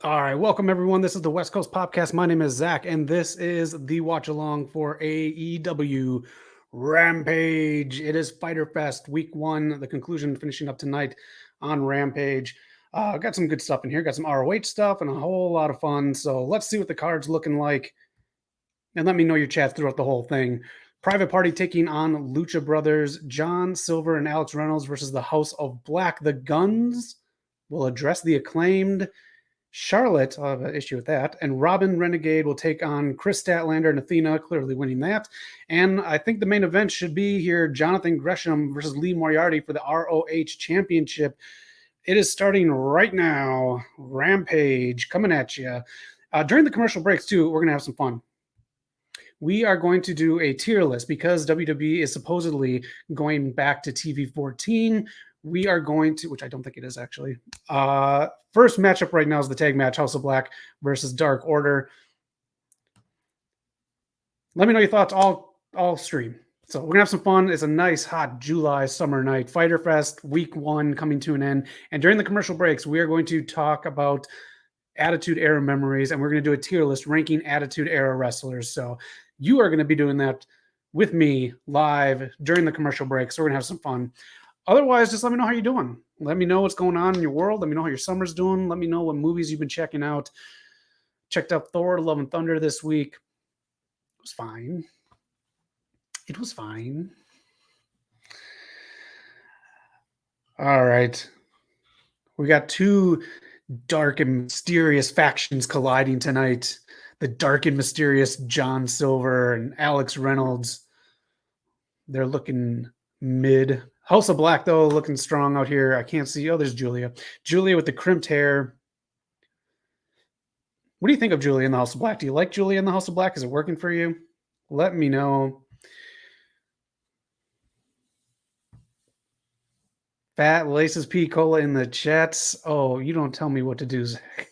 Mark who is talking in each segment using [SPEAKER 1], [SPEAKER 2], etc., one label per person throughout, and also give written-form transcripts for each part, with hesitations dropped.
[SPEAKER 1] All right, welcome everyone. This is the West Coast Podcast. My name is Zach, and this is the watch along for AEW Rampage. It is Fighter Fest Week 1, the conclusion finishing up tonight on Rampage. Got some good stuff in here, got some ROH stuff and a whole lot of fun. So let's see what the card's looking like. And let me know your chats throughout the whole thing. Private Party taking on Lucha Brothers, John Silver and Alex Reynolds versus the House of Black. The Guns will address the Acclaimed. Charlotte, I'll have an issue with that. And Robin Renegade will take on Chris Statlander and Athena, clearly winning that. And I think the main event should be here, Jonathan Gresham versus Lee Moriarty for the ROH Championship. It is starting right now. Rampage coming at you. During the commercial breaks, too, we're going to have some fun. We are going to do a tier list because WWE is supposedly going back to TV 14. We are going to, which I don't think it is actually. First matchup right now is the tag match, House of Black versus Dark Order. Let me know your thoughts all stream. So we're going to have some fun. It's a nice, hot July summer night. Fighter Fest Week 1 coming to an end. And during the commercial breaks, we are going to talk about Attitude Era memories, and we're going to do a tier list ranking Attitude Era wrestlers. So you are going to be doing that with me live during the commercial break. So we're going to have some fun. Otherwise, just let me know how you're doing. Let me know what's going on in your world. Let me know how your summer's doing. Let me know what movies you've been checking out. Checked out Thor, Love and Thunder this week. It was fine. It was fine. All right. We got two dark and mysterious factions colliding tonight. The dark and mysterious John Silver and Alex Reynolds. They're looking mid. House of Black, though, looking strong out here. I can't see. Oh, there's Julia. Julia with the crimped hair. What do you think of Julia in the House of Black? Do you like Julia in the House of Black? Is it working for you? Let me know. Fat Laces P. Cola in the chats. Oh, you don't tell me what to do, Zach.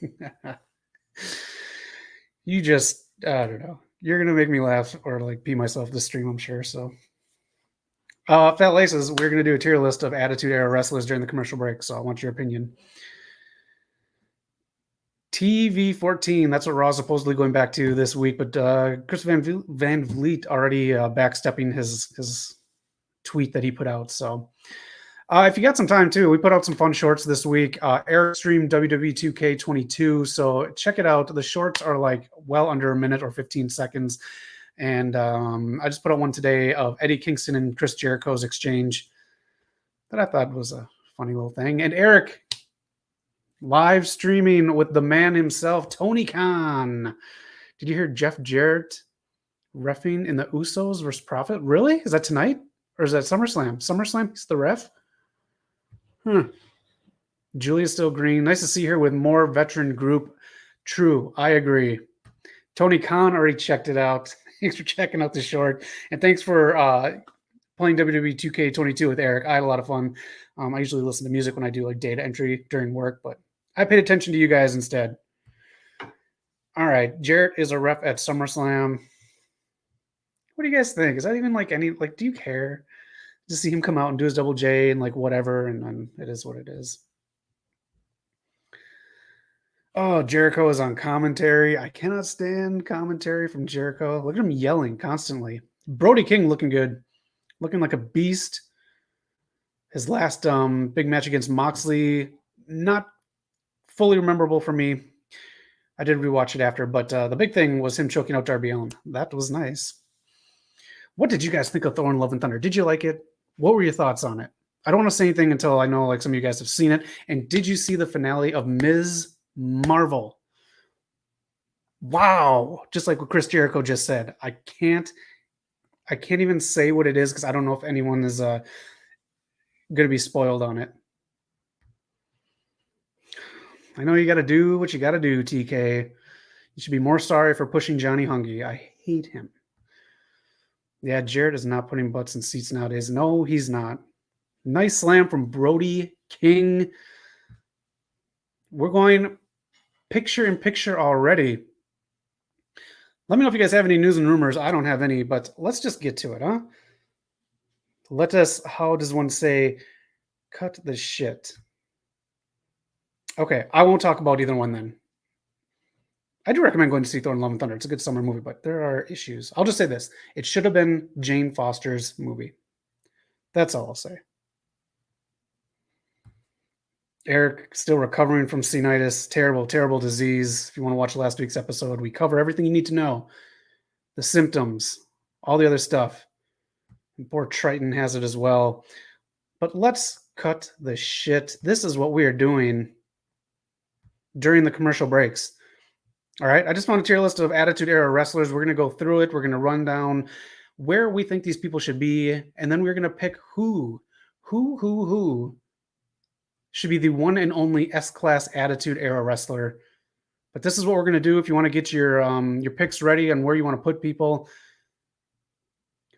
[SPEAKER 1] You just, I don't know. You're going to make me laugh or like pee myself this stream, I'm sure. So, Fat Laces, we're going to do a tier list of Attitude Era wrestlers during the commercial break. So I want your opinion. TV 14, that's what Raw's supposedly going back to this week. But Chris Van Vliet already backstepping his tweet that he put out. So if you got some time too, we put out some fun shorts this week. Eric streamed WWE 2K22, so check it out. The shorts are like well under a minute or 15 seconds. And I just put out one today of Eddie Kingston and Chris Jericho's exchange that I thought was a funny little thing. And Eric live streaming with the man himself, Tony Khan. Did you hear Jeff Jarrett reffing in the Usos versus Profit? Really? Is that tonight? Or is that SummerSlam? SummerSlam? He's the ref? Julia's still green. Nice to see her with more veteran group. True. I agree. Tony Khan already checked it out. Thanks for checking out the short. And thanks for playing WWE 2K22 with Eric. I had a lot of fun. I usually listen to music when I do like data entry during work, but I paid attention to you guys instead. All right. Jarrett is a ref at SummerSlam. What do you guys think? Is that even like any, like, do you care? Just see him come out and do his double J and like whatever, and then it is what it is. Oh, Jericho is on commentary. I cannot stand commentary from Jericho. Look at him yelling constantly. Brody King looking good. Looking like a beast. His last big match against Moxley, not fully memorable for me. I did rewatch it after, but the big thing was him choking out Darby Allin. That was nice. What did you guys think of Thor and Love and Thunder? Did you like it? What were your thoughts on it? I don't want to say anything until I know like some of you guys have seen it. And did you see the finale of Ms. Marvel? Wow. Just like what Chris Jericho just said. I can't even say what it is because I don't know if anyone is going to be spoiled on it. I know you got to do what you got to do, TK. You should be more sorry for pushing Johnny Hungy. I hate him. Yeah, Jarrett is not putting butts in seats nowadays. No, he's not. Nice slam from Brody King. We're going picture in picture already. Let me know if you guys have any news and rumors. I don't have any, but let's just get to it, huh? Let us, how does one say, cut the shit. Okay, I won't talk about either one then. I do recommend going to see Thor and Love and Thunder. It's a good summer movie, but there are issues. I'll just say this. It should have been Jane Foster's movie. That's all I'll say. Eric still recovering from senitis. Terrible, terrible disease. If you want to watch last week's episode, we cover everything you need to know. The symptoms, all the other stuff. And poor Triton has it as well. But let's cut the shit. This is what we are doing during the commercial breaks. All right. I just found a tier list of Attitude Era wrestlers. We're going to go through it. We're going to run down where we think these people should be. And then we're going to pick who should be the one and only S-Class Attitude Era wrestler. But this is what we're going to do. If you want to get your picks ready on where you want to put people,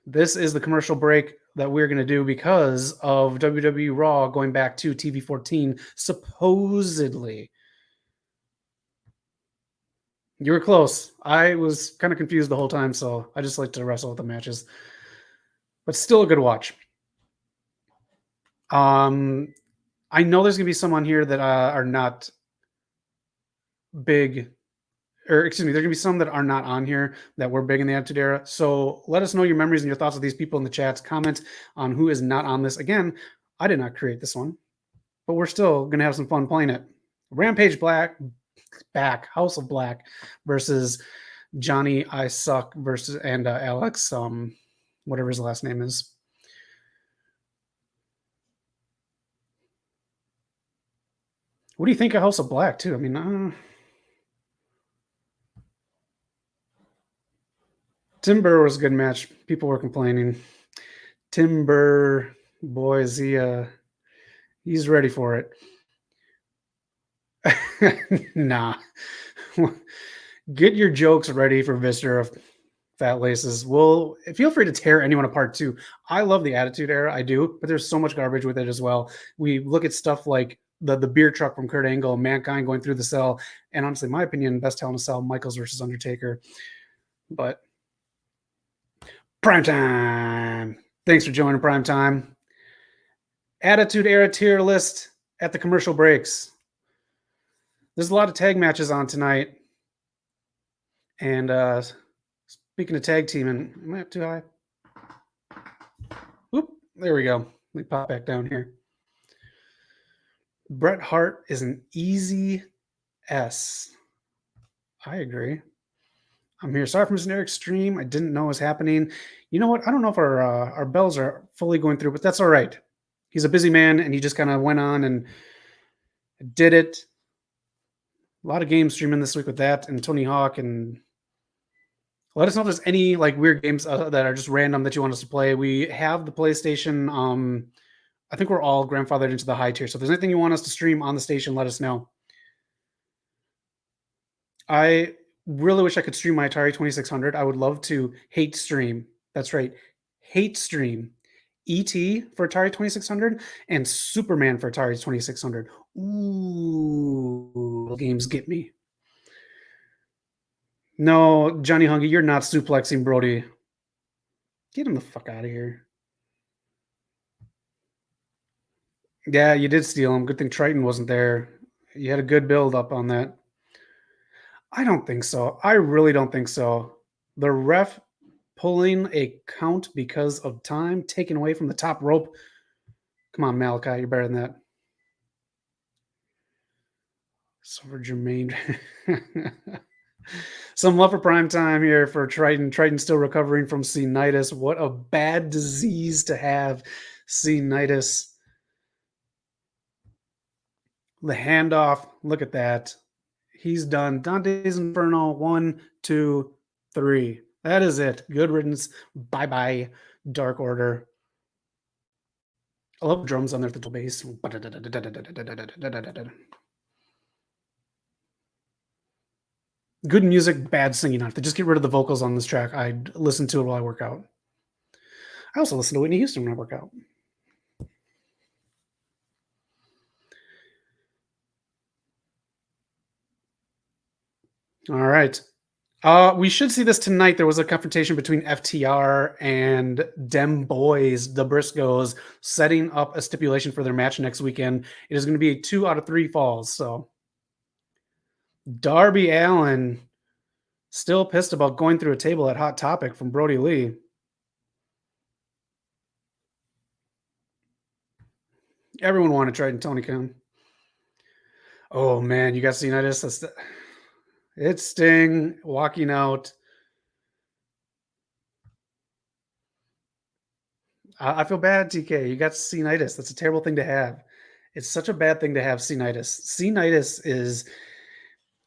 [SPEAKER 1] this is the commercial break that we're going to do because of WWE Raw going back to TV 14, supposedly. You were close. I was kind of confused the whole time, so I just like to wrestle with the matches. But still a good watch. I know there's going to be some on here that are not big, or excuse me, there's going to be some that are not on here that were big in the Attitude Era. So let us know your memories and your thoughts of these people in the chats. Comment on who is not on this. Again, I did not create this one, but we're still going to have some fun playing it. Rampage House of Black versus Johnny I Suck versus and Alex, whatever his last name is. What do you think of House of Black too? I mean, Timber was a good match. People were complaining. Timber, boys, he's ready for it. Nah. Get your jokes ready for Viscera, Fat Laces. Well, feel free to tear anyone apart too. I love the Attitude Era, I do, but there's so much garbage with it as well. We look at stuff like the beer truck from Kurt Angle, Mankind going through the cell, and honestly, in my opinion, best Hell in a Cell, Michaels versus Undertaker. But Primetime. Thanks for joining Primetime. Attitude Era tier list at the commercial breaks. There's a lot of tag matches on tonight. And speaking of tag teaming, am I up too high? Oop, there we go. Let me pop back down here. Bret Hart is an easy S. I agree. I'm here. Sorry for missing Eric's stream. I didn't know it was happening. You know what? I don't know if our bells are fully going through, but that's all right. He's a busy man, and he just kind of went on and did it. A lot of game streaming this week with that and Tony Hawk. And let us know if there's any like weird games that are just random that you want us to play. We have the PlayStation. I think we're all grandfathered into the high tier. So if there's anything you want us to stream on the station, let us know. I really wish I could stream my Atari 2600. I would love to hate stream. That's right. Hate stream. E.T. for Atari 2600 and Superman for Atari 2600. Ooh, games get me. No, Johnny Hungy, you're not suplexing Brody. Get him the fuck out of here. Yeah, you did steal him. Good thing Triton wasn't there. You had a good build up on that. I don't think so. I really don't think so. The ref pulling a count because of time taken away from the top rope. Come on, Malachi, you're better than that. So for Jermaine. Some love for prime time here for Triton. Triton still recovering from senitis. What a bad disease to have, senitis. The handoff. Look at that. He's done. Dante's Inferno. 1, 2, 3. That is it. Good riddance. Bye-bye, Dark Order. I love drums on their little bass. Good music, bad singing on it. They just get rid of the vocals on this track. I'd listen to it while I work out. I also listen to Whitney Houston when I work out. All right. We should see this tonight. There was a confrontation between FTR and Dem Boys, the Briscoes, setting up a stipulation for their match next weekend. It is going to be a 2 out of 3 falls. So Darby Allin Still pissed about going through a table at Hot Topic from Brody Lee. Everyone wanted Triton Tony Khan. Oh man, you guys seen this? It's Sting walking out. I feel bad, TK. You got scenitis. That's a terrible thing to have. It's such a bad thing to have scenitis. Scenitis is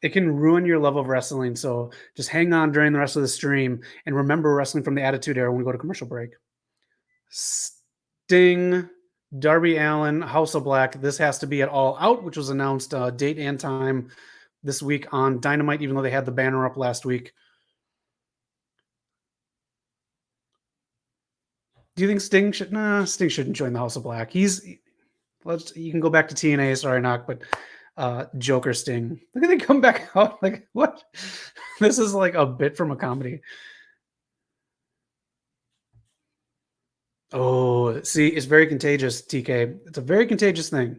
[SPEAKER 1] it can ruin your love of wrestling. So just hang on during the rest of the stream and remember wrestling from the Attitude Era when we go to commercial break. Sting, Darby Allin, House of Black. This has to be at All Out, which was announced date and time this week on Dynamite, even though they had the banner up last week. Do you think Sting should? Nah, Sting shouldn't join the House of Black. You can go back to TNA. Sorry, Knock, but Joker Sting. Look at they come back out. Like what? This is like a bit from a comedy. Oh, see, it's very contagious, TK. It's a very contagious thing.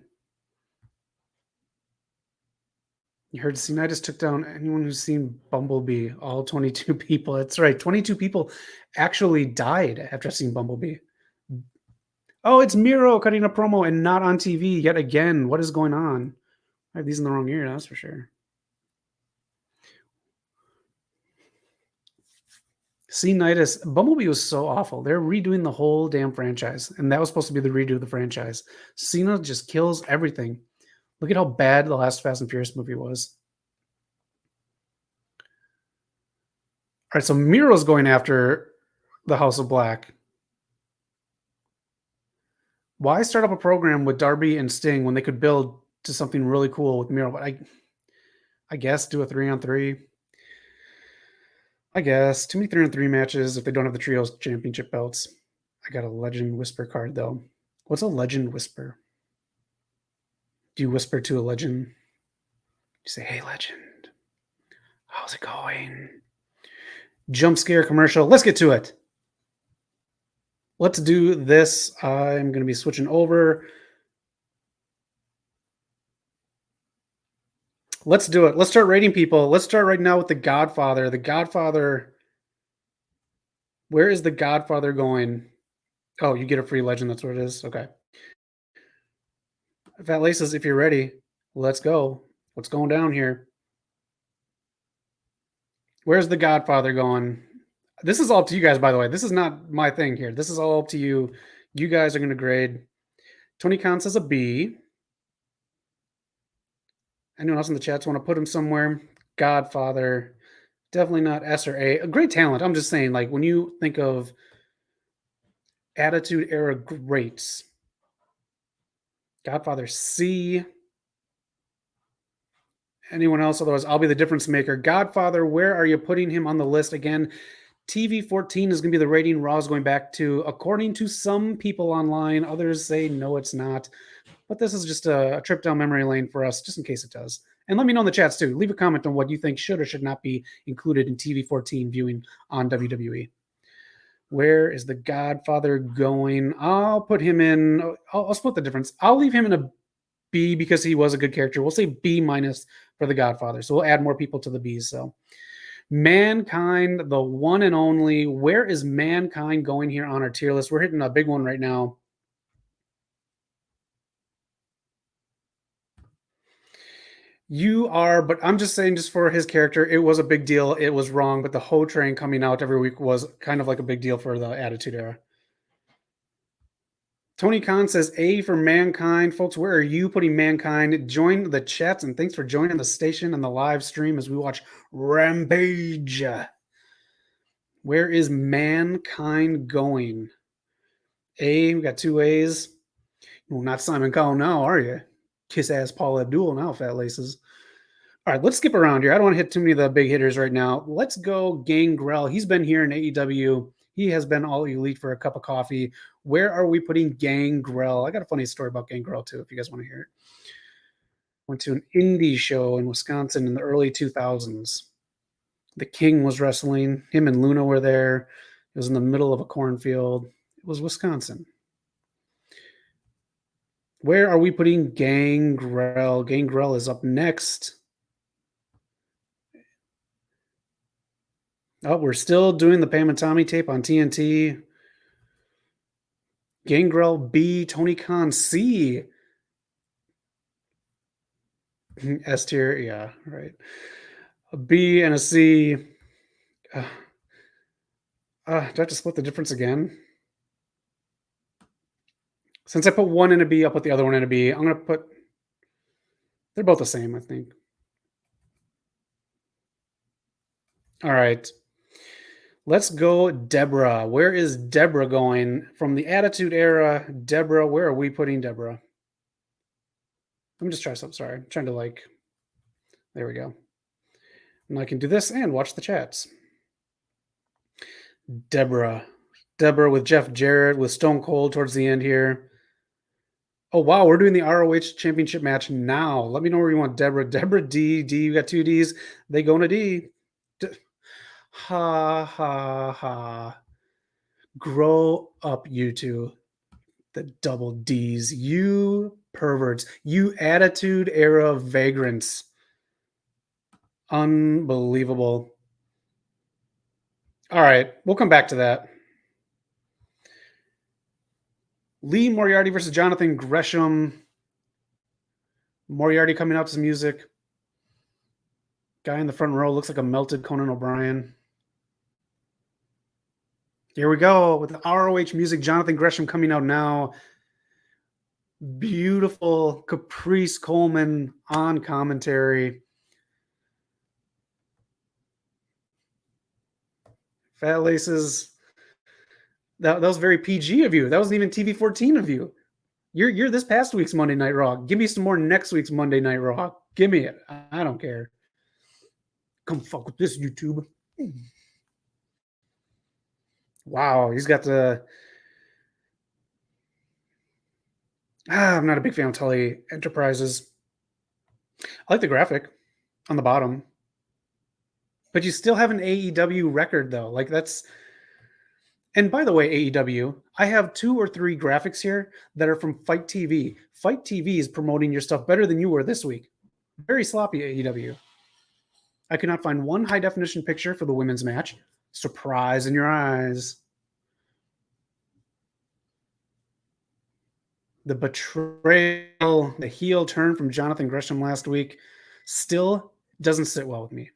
[SPEAKER 1] You heard Scenitis took down anyone who's seen Bumblebee, all 22 people. That's right. 22 people actually died after seeing Bumblebee. Oh, it's Miro cutting a promo and not on TV yet again. What is going on? I have these in the wrong ear, that's for sure. Scenitis. Bumblebee was so awful. They're redoing the whole damn franchise, and that was supposed to be the redo of the franchise. Cena just kills everything. Look at how bad the last Fast and Furious movie was. All right, so Miro's going after the House of Black. Why start up a program with Darby and Sting when they could build to something really cool with Miro? But I guess do a 3-on-3. I guess too many 3-on-3 matches if they don't have the trios championship belts. I got a Legend Whisper card though. What's a Legend Whisper? Do you whisper to a legend? You say, "Hey, legend, how's it going?" Jump scare commercial. Let's get to it. Let's do this. I'm going to be switching over. Let's do it. Let's start rating people. Let's start right now with The Godfather. The Godfather. Where is The Godfather going? Oh, you get a free legend. That's what it is. Okay. Fat Laces, if you're ready, let's go. What's going down here? Where's The Godfather going? This is all up to you guys, by the way. This is not my thing here. This is all up to you. You guys are going to grade. Tony Khan says a B. Anyone else in the chats want to put him somewhere? Godfather. Definitely not S or A. A great talent. I'm just saying, like, when you think of Attitude Era greats, Godfather C. Anyone else? Otherwise, I'll be the difference maker. Godfather, where are you putting him on the list? Again, TV 14 is going to be the rating Raw is going back to, according to some people online. Others say no, it's not. But this is just a trip down memory lane for us, just in case it does. And let me know in the chats too. Leave a comment on what you think should or should not be included in TV 14 viewing on WWE. Where is the Godfather going? I'll put him in. I'll split the difference. I'll leave him in a B because he was a good character. We'll say B minus for the Godfather. So we'll add more people to the B's. So Mankind, the one and only. Where is Mankind going here on our tier list? We're hitting a big one right now. You are, but I'm just saying, just for his character, it was a big deal. It was wrong, but the Ho train coming out every week was kind of like a big deal for the Attitude Era. Tony Khan says A for Mankind. Folks, where are you putting Mankind? Join the chats, and thanks for joining the station and the live stream as we watch Rampage. Where is Mankind going? A, we got 2 A's. Well, not Simon Cowell now, are you? Kiss ass Paul Abdul now, Fat Laces. All right, let's skip around here. I don't want to hit too many of the big hitters right now. Let's go Gangrel. He's been here in AEW. He has been all elite for a cup of coffee. Where are we putting Gangrel? I got a funny story about Gangrel too, if you guys want to hear it. Went to an indie show in Wisconsin in the early 2000s. The King was wrestling. Him and Luna were there. It was in the middle of a cornfield. It was Wisconsin. Where are we putting Gangrel? Gangrel is up next. Oh, we're still doing the Pam and Tommy tape on TNT. Gangrel B, Tony Khan C. S tier, yeah, right. A B and a C. Do I have to split the difference again? Since I put one in a B, I'll put the other one in a B. I'm going to put... They're both the same, I think. All right. Let's go Deborah. Where is Deborah going? From the Attitude Era, Deborah, where are we putting Deborah? Let me just try something. Sorry. I'm trying to like... There we go. And I can do this and watch the chats. Deborah. Deborah with Jeff Jarrett, with Stone Cold towards the end here. Oh, wow. We're doing the ROH Championship match now. Let me know where you want Deborah. Deborah D. D, you got two Ds. They going to D. Ha, ha, ha. Grow up, you two. The double Ds. You perverts. You Attitude Era vagrants. Unbelievable. All right. We'll come back to that. Lee Moriarty versus Jonathan Gresham. Moriarty coming out to some music. Guy in the front row looks like a melted Conan O'Brien. Here we go with the ROH music. Jonathan Gresham coming out now. Beautiful Caprice Coleman on commentary. Fat Laces. That was very PG of you. That wasn't even TV-14 of you. You're this past week's Monday Night Raw. Give me some more next week's Monday Night Raw. Give me it. I don't care. Come fuck with this, YouTube. Wow, he's got the... I'm not a big fan of Tully Enterprises. I like the graphic on the bottom. But you still have an AEW record, though. Like, that's... And by the way, AEW, I have 2 or 3 graphics here that are from Fight TV. Fight TV is promoting your stuff better than you were this week. Very sloppy, AEW. I could not find one high-definition picture for the women's match. Surprise in your eyes. The betrayal, the heel turn from Jonathan Gresham last week still doesn't sit well with me.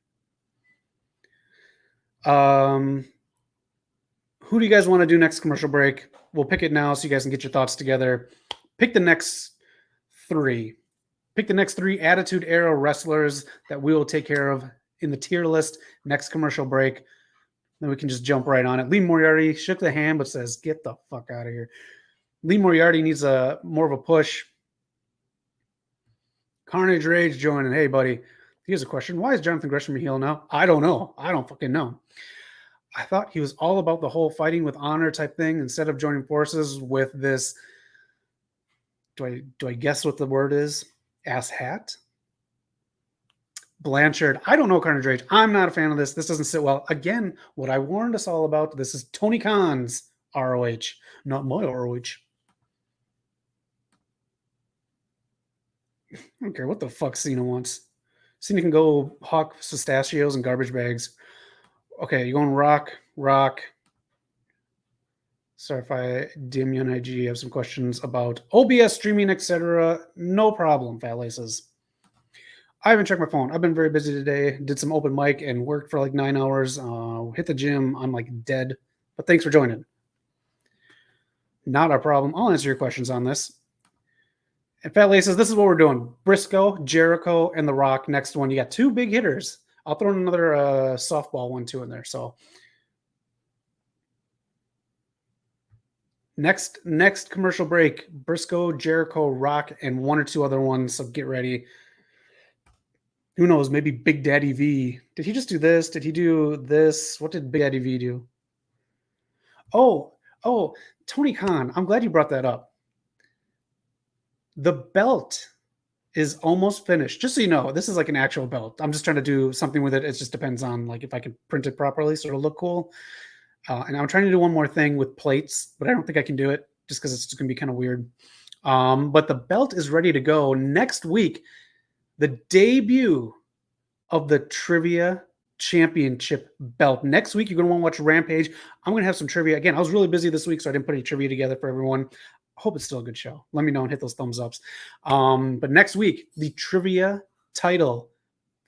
[SPEAKER 1] Who do you guys want to do next commercial break? We'll pick it now so you guys can get your thoughts together. Pick the next 3. Pick the next 3 Attitude Era wrestlers that we will take care of in the tier list next commercial break. Then we can just jump right on it. Lee Moriarty shook the hand but says, get the fuck out of here. Lee Moriarty needs more of a push. Carnage Rage joining. Hey, buddy. Here's a question. Why is Jonathan Gresham a heel now? I don't know. I don't fucking know. I thought he was all about the whole fighting with honor type thing instead of joining forces with this. Do I guess what the word is? Ass hat? Blanchard. I don't know, Carnage Rage. I'm not a fan of this. This doesn't sit well. Again, what I warned us all about, this is Tony Khan's ROH, not my ROH. I don't care what the fuck Cena wants. Cena can go hawk pistachios and garbage bags. Okay, you going Rock. Sorry if I dim you on IG. You have some questions about OBS streaming, etc. No problem, Fat Laces. I haven't checked my phone. I've been very busy today. Did some open mic and worked for like 9 hours. Hit the gym. I'm like dead. But thanks for joining. Not a problem. I'll answer your questions on this. And Fat Laces, this is what we're doing. Briscoe, Jericho, and The Rock. Next one. You got 2 big hitters. I'll throw in another softball one, too, in there. So next commercial break, Briscoe, Jericho, Rock, and 1 or 2 other ones. So get ready. Who knows? Maybe Big Daddy V. Did he just do this? Did he do this? What did Big Daddy V do? Oh, Tony Khan. I'm glad you brought that up. The belt is almost finished. Just so you know, this is like an actual belt. I'm just trying to do something with it. It just depends on like if I can print it properly so it'll look cool. And I'm trying to do one more thing with plates, but I don't think I can do it just because it's just going to be kind of weird. But the belt is ready to go next week. The debut of the trivia Championship belt. Next week, you're going to want to watch Rampage. I'm going to have some trivia. Again, I was really busy this week, so I didn't put any trivia together for everyone. I hope it's still a good show. Let me know and hit those thumbs ups. But next week, the trivia title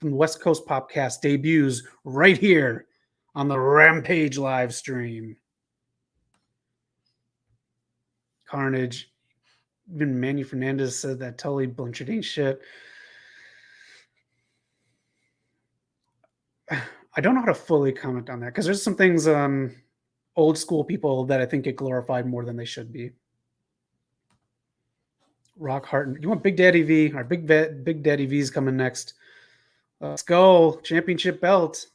[SPEAKER 1] from the West Coast Popcast debuts right here on the Rampage live stream. Carnage. Even Manny Fernandez said that Tully Blanchard ain't shit. I don't know how to fully comment on that because there's some things old school people that I think get glorified more than they should be. Rock Hart. You want Big Daddy V? Our Big Daddy V's coming next. Let's go. Championship belt.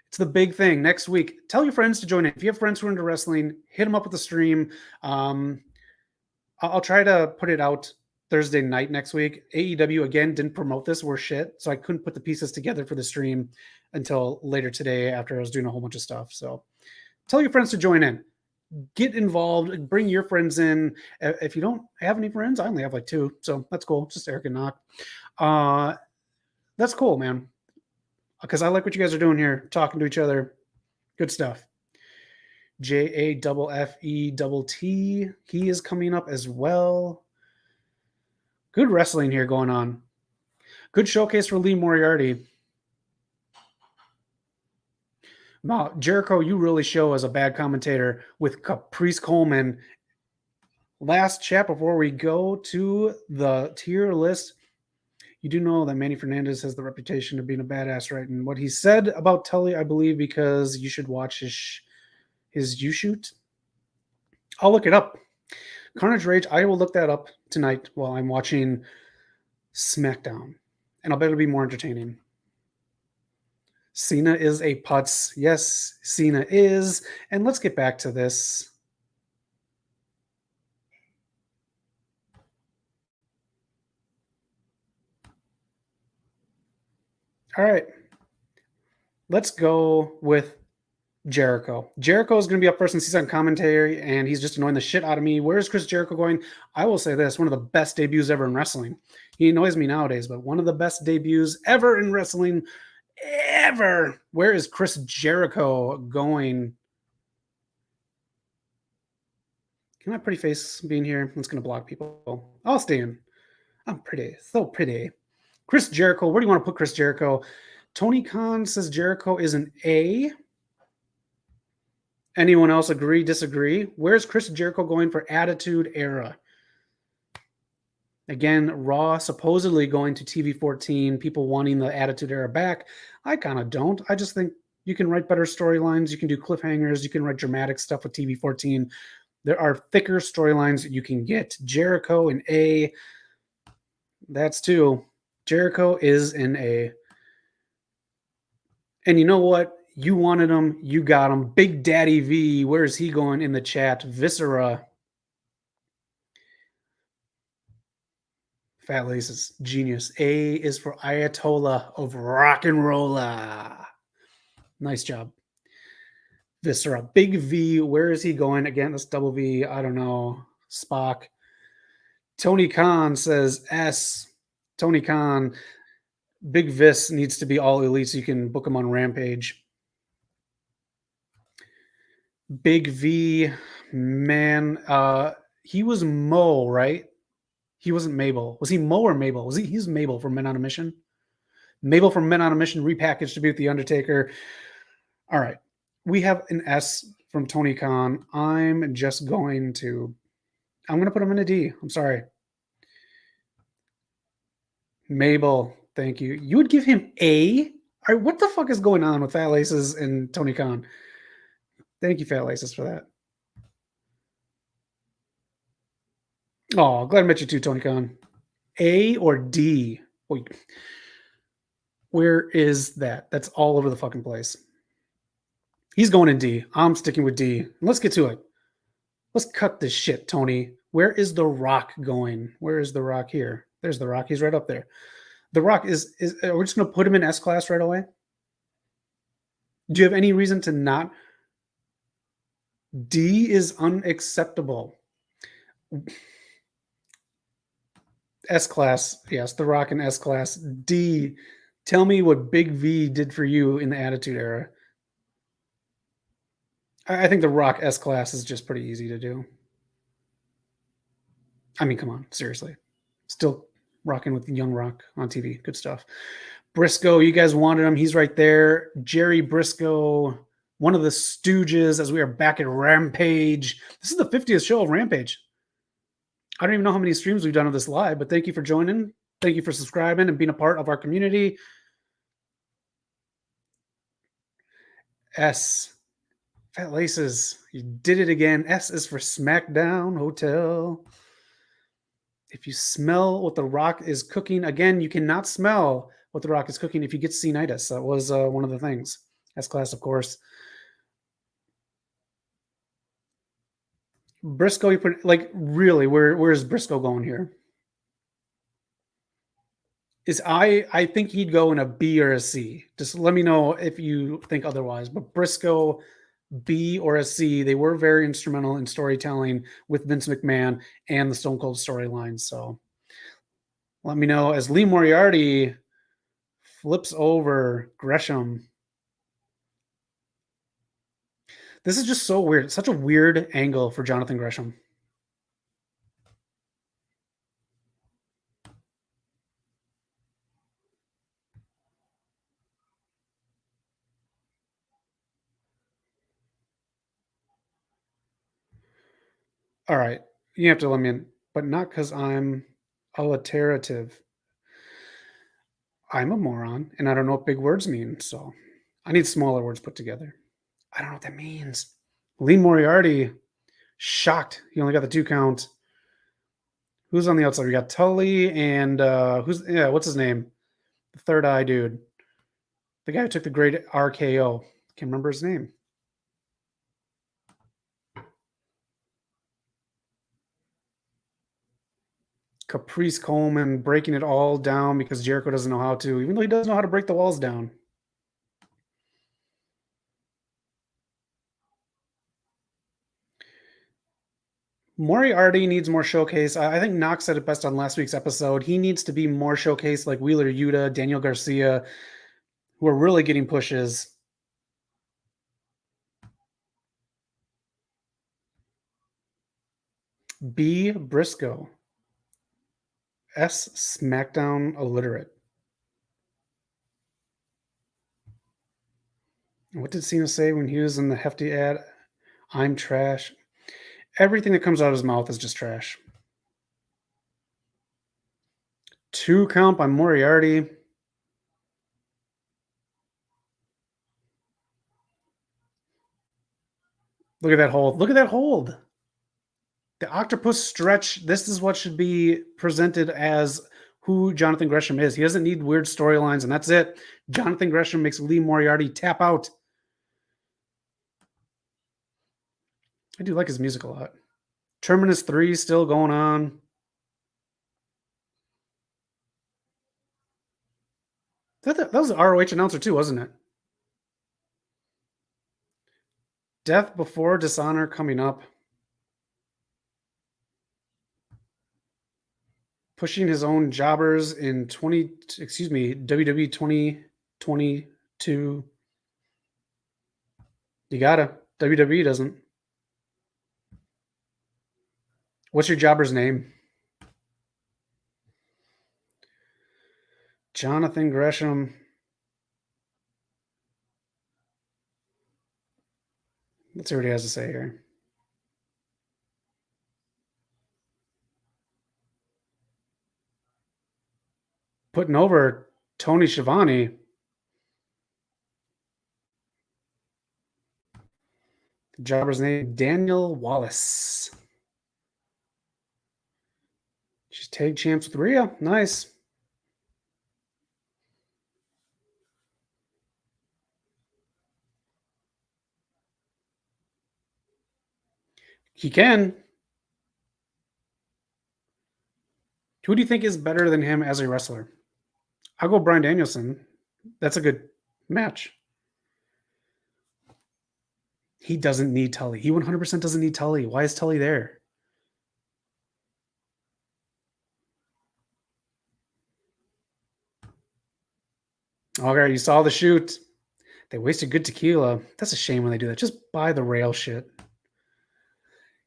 [SPEAKER 1] It's the big thing next week. Tell your friends to join in. If you have friends who are into wrestling, hit them up with the stream. I'll try to put it out Thursday night next week. AEW, again, didn't promote this. We're shit. So I couldn't put the pieces together for the stream until later today after I was doing a whole bunch of stuff. So tell your friends to join in. Get involved. Bring your friends in. If you don't have any friends, I only have like 2. So that's cool. Just Eric and Knock. That's cool, man. Because I like what you guys are doing here. Talking to each other. Good stuff. JAFFETT. He is coming up as well. Good wrestling here going on. Good showcase for Lee Moriarty. Wow, Jericho, you really show as a bad commentator with Caprice Coleman. Last chat before we go to the tier list. You do know that Manny Fernandez has the reputation of being a badass, right? And what he said about Tully, I believe, because you should watch his U-shoot. I'll look it up. Carnage Rage, I will look that up tonight while I'm watching SmackDown. And I'll bet it'll be more entertaining. Cena is a putz. Yes, Cena is. And let's get back to this. All right. Let's go with Jericho. Jericho is going to be up first since he's on commentary, and he's just annoying the shit out of me. Where's Chris Jericho going? I will say this, one of the best debuts ever in wrestling. He annoys me nowadays, but one of the best debuts ever in wrestling, ever. Where is Chris Jericho going? Can my pretty face be in here? It's going to block people. I'll stay in. I'm pretty. So pretty. Chris Jericho. Where do you want to put Chris Jericho? Tony Khan says Jericho is an A. Anyone else agree, disagree? Where's Chris Jericho going for Attitude Era? Again, Raw supposedly going to TV 14, people wanting the Attitude Era back. I kind of don't. I just think you can write better storylines. You can do cliffhangers. You can write dramatic stuff with TV 14. There are thicker storylines that you can get. Jericho in A. That's 2. Jericho is in A. And you know what? You wanted him. You got him. Big Daddy V. Where is he going in the chat? Viscera. Fat Laces. Genius. A is for Ayatollah of Rock and Rolla. Nice job. Viscera. Big V. Where is he going? Again, that's double V. I don't know. Spock. Tony Khan says S. Tony Khan. Big Vis needs to be all elite so you can book him on Rampage. Big V, man, he was Mo, right? He wasn't Mabel. Was he Mo or Mabel? He's Mabel from Men on a Mission? Mabel from Men on a Mission repackaged to be with The Undertaker. All right. We have an S from Tony Khan. I'm going to put him in a D. I'm sorry. Mabel, thank you. You would give him A? All right, what the fuck is going on with Fat Laces and Tony Khan? Thank you, Fat Laces, for that. Oh, glad I met you too, Tony Khan. A or D? Wait. Where is that? That's all over the fucking place. He's going in D. I'm sticking with D. Let's get to it. Let's cut this shit, Tony. Where is The Rock going? Where is The Rock here? There's The Rock. He's right up there. The Rock is we're just going to put him in S class right away? Do you have any reason to not? D is unacceptable. S class, yes, The Rock in S class. D Tell me what Big V did for you in the Attitude Era. I think the Rock S Class is just pretty easy to do. I mean, come on, seriously. Still rocking with Young Rock on TV. Good stuff. Briscoe, you guys wanted him. He's right there. Jerry Briscoe, one of the Stooges, as we are back at Rampage. This is the 50th show of Rampage. I don't even know how many streams we've done of this live, but thank you for joining. Thank you for subscribing and being a part of our community. S. Fat Laces, you did it again. S is for SmackDown Hotel. If you smell what The Rock is cooking, again, you cannot smell what The Rock is cooking if you get senitis. That was one of the things. S-Class, of course. Briscoe, you put, like, really, where is Briscoe going here? I think he'd go in a B or a C. Just let me know if you think otherwise. But Briscoe, B or a C. They were very instrumental in storytelling with Vince McMahon and the Stone Cold storyline. So let me know as Lee Moriarty flips over Gresham. This is just so weird. Such a weird angle for Jonathan Gresham. All right. You have to let me in, but not because I'm alliterative. I'm a moron, and I don't know what big words mean, so I need smaller words put together. I don't know what that means. Lee Moriarty, shocked. He only got the 2 count. Who's on the outside? We got Tully and what's his name? The third eye dude. The guy who took the great RKO. Can't remember his name. Caprice Coleman breaking it all down because Jericho doesn't know how to, even though he does know how to break the walls down. Moriarty needs more showcase. I think Knox said it best on last week's episode. He needs to be more showcased like Wheeler Yuta, Daniel Garcia, who are really getting pushes. B. Briscoe. S. SmackDown illiterate. What did Cena say when he was in the hefty ad? I'm trash. Everything that comes out of his mouth is just trash. 2 count by Moriarty. Look at that hold. Look at that hold. The octopus stretch. This is what should be presented as who Jonathan Gresham is. He doesn't need weird storylines, and that's it. Jonathan Gresham makes Lee Moriarty tap out. I do like his music a lot. Terminus 3 still going on. That was the ROH announcer too, wasn't it? Death Before Dishonor coming up. Pushing his own jobbers in WWE 2022. You gotta. WWE doesn't. What's your jobber's name? Jonathan Gresham. Let's see what he has to say here. Putting over Tony Schiavone. The jobber's name, Daniel Wallace. She's tag champs with Rhea. Nice. He can. Who do you think is better than him as a wrestler? I'll go Bryan Danielson. That's a good match. He doesn't need Tully. He 100% doesn't need Tully. Why is Tully there? Okay, you saw the shoot. They wasted good tequila. That's a shame when they do that. Just buy the rail shit.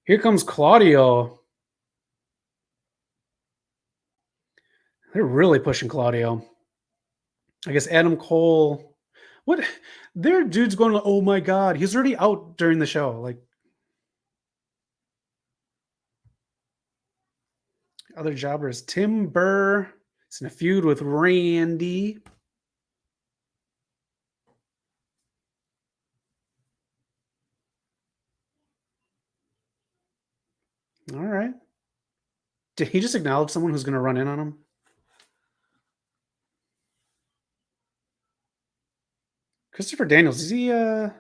[SPEAKER 1] Here comes Claudio. They're really pushing Claudio. I guess Adam Cole. What? Their dude's going, oh my God. He's already out during the show. Like, other jobbers. Tim Burr is in a feud with Randy. All right. Did he just acknowledge someone who's going to run in on him? Christopher Daniels. Is he, what's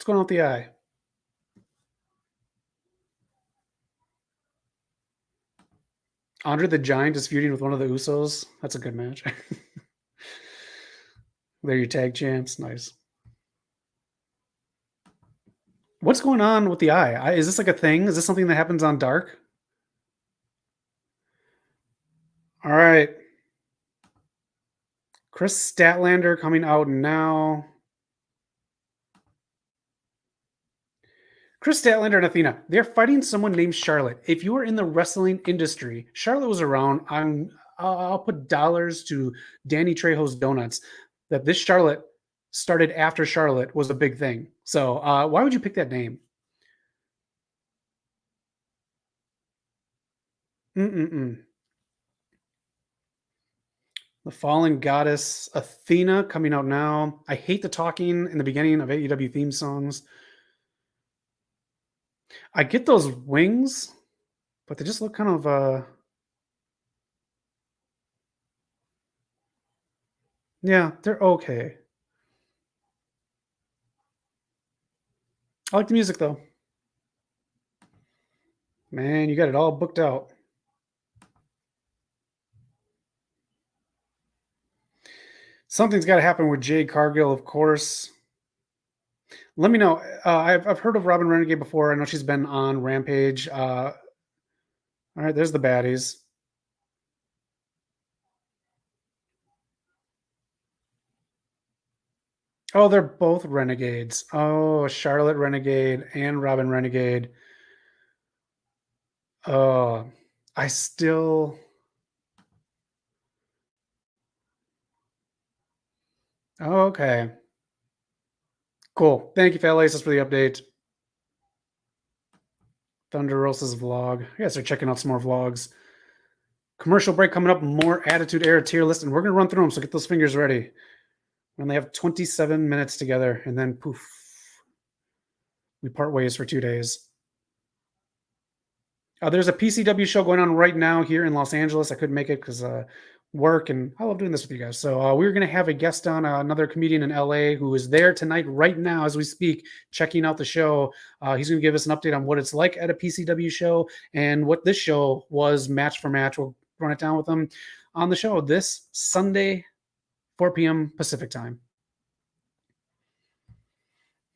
[SPEAKER 1] going on with the eye? Andre the Giant is feuding with one of the Usos. That's a good match. They're your tag champs. Nice. What's going on with the eye? Is this like a thing? Is this something that happens on Dark? All right. Chris Statlander coming out now. Chris Statlander and Athena, they're fighting someone named Charlotte. If you are in the wrestling industry, Charlotte was around. I'll put dollars to Danny Trejo's Donuts that this Charlotte started after Charlotte was a big thing. So why would you pick that name? Mm-mm-mm. The Fallen Goddess Athena coming out now. I hate the talking in the beginning of AEW theme songs. I get those wings, but they just look kind of yeah, they're okay. I like the music though. Man, you got it all booked out. Something's got to happen with Jade Cargill, of course. Let me know. I've heard of Robin Renegade before. I know she's been on Rampage. All right, there's the baddies. Oh, they're both Renegades. Oh, Charlotte Renegade and Robin Renegade. Oh, I still. Oh, okay. Cool. Thank you, Falaces, for the update. Thunder Rosa's vlog. I guess they're checking out some more vlogs. Commercial break coming up. More Attitude Era tier list, and we're going to run through them, so get those fingers ready. We only have 27 minutes together, and then poof, we part ways for 2 days. There's a PCW show going on right now here in Los Angeles. I couldn't make it because work, and I love doing this with you guys. So we're going to have a guest on, another comedian in LA who is there tonight, right now, as we speak, checking out the show. He's going to give us an update on what it's like at a PCW show and what this show was match for match. We'll run it down with him on the show this Sunday, 4 p.m. Pacific time.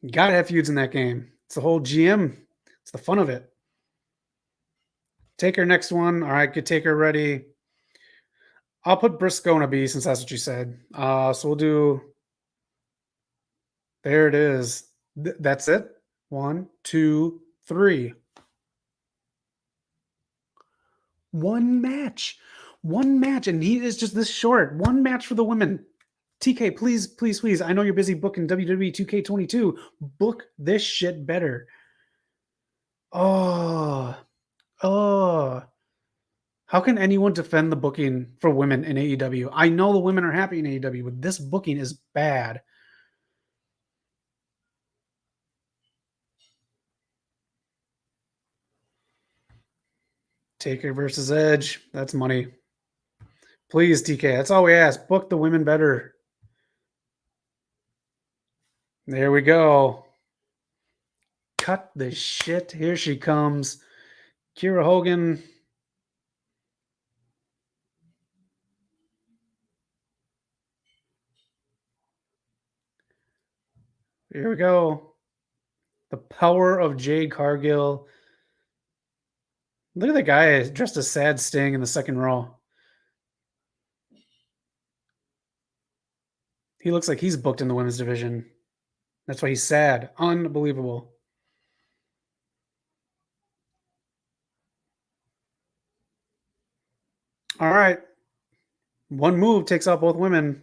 [SPEAKER 1] You got to have feuds in that game. It's the whole GM. It's the fun of it. Taker next one. All right, get Taker ready. I'll put Briscoe in a B since that's what you said. So we'll do. There it is. That's it. 1, 2, 3. One match. One match. And he is just this short. One match for the women. TK, please, please, please. I know you're busy booking WWE 2K22. Book this shit better. Oh. How can anyone defend the booking for women in AEW? I know the women are happy in AEW, but this booking is bad. Taker versus Edge. That's money. Please, TK. That's all we ask. Book the women better. There we go. Cut the shit. Here she comes. Kiera Hogan. Here we go. The power of Jade Cargill. Look at the guy dressed as Sad Sting in the second row. He looks like he's booked in the women's division. That's why he's sad. Unbelievable. All right. One move takes out both women.